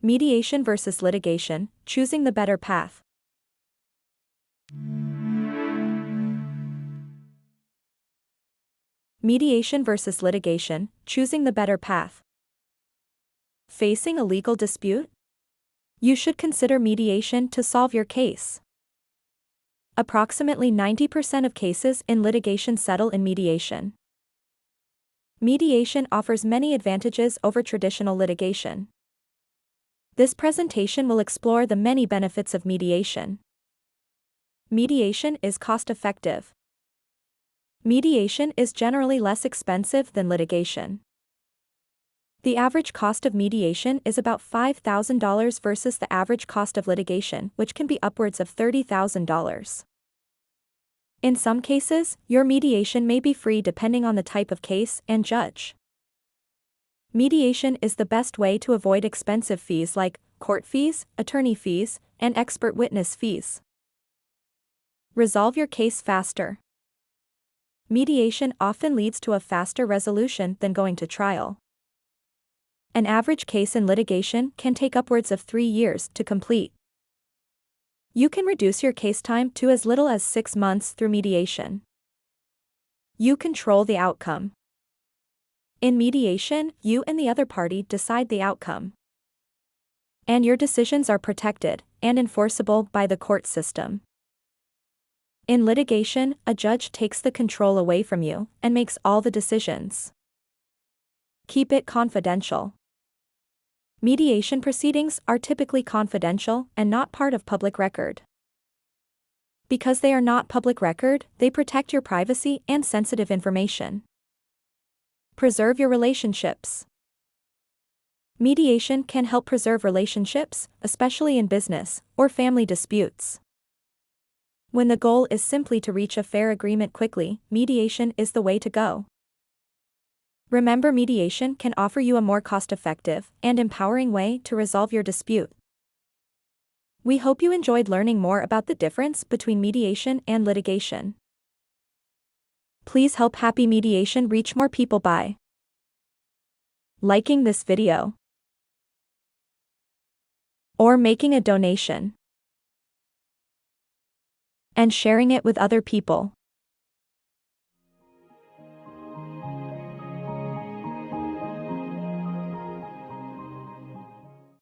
Mediation versus litigation, choosing the better path. Mediation versus litigation, choosing the better path. Facing a legal dispute? You should consider mediation to solve your case. Approximately 90% of cases in litigation settle in mediation. Mediation offers many advantages over traditional litigation. This presentation will explore the many benefits of mediation. Mediation is cost-effective. Mediation is generally less expensive than litigation. The average cost of mediation is about $5,000 versus the average cost of litigation, which can be upwards of $30,000. In some cases, your mediation may be free depending on the type of case and judge. Mediation is the best way to avoid expensive fees like court fees, attorney fees, and expert witness fees. Resolve your case faster. Mediation often leads to a faster resolution than going to trial. An average case in litigation can take upwards of 3 years to complete. You can reduce your case time to as little as 6 months through mediation. You control the outcome. In mediation, you and the other party decide the outcome. And your decisions are protected and enforceable by the court system. In litigation, a judge takes the control away from you and makes all the decisions. Keep it confidential. Mediation proceedings are typically confidential and not part of public record. Because they are not public record, they protect your privacy and sensitive information. Preserve your relationships. Mediation can help preserve relationships, especially in business or family disputes. When the goal is simply to reach a fair agreement quickly, mediation is the way to go. Remember, mediation can offer you a more cost-effective and empowering way to resolve your dispute. We hope you enjoyed learning more about the difference between mediation and litigation. Please help Happy Mediation reach more people by liking this video or making a donation and sharing it with other people.